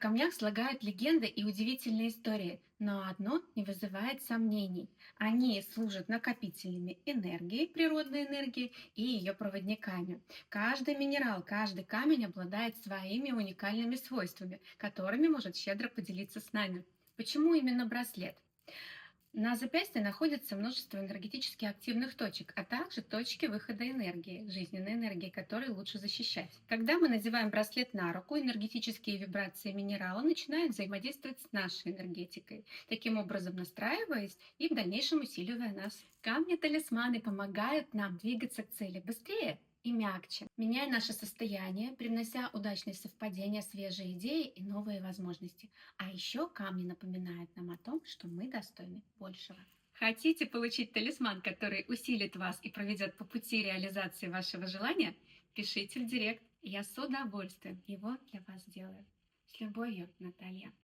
камнях слагают легенды и удивительные истории, но одно не вызывает сомнений. Они служат накопителями энергии, природной энергии и ее проводниками. Каждый минерал, каждый камень обладает своими уникальными свойствами, которыми может щедро поделиться с нами. Почему именно браслет? На запястье находится множество энергетически активных точек, а также точки выхода энергии, жизненной энергии, которые лучше защищать. Когда мы надеваем браслет на руку, энергетические вибрации минерала начинают взаимодействовать с нашей энергетикой, таким образом настраиваясь и в дальнейшем усиливая нас. Камни-талисманы помогают нам двигаться к цели быстрее и мягче, меняя наше состояние, принося удачные совпадения, свежие идеи и новые возможности. А еще камни напоминают нам о том, что мы достойны большего. Хотите получить талисман, который усилит вас и проведет по пути реализации вашего желания? Пишите в директ, я с удовольствием его для вас сделаю. С любовью, Наталья.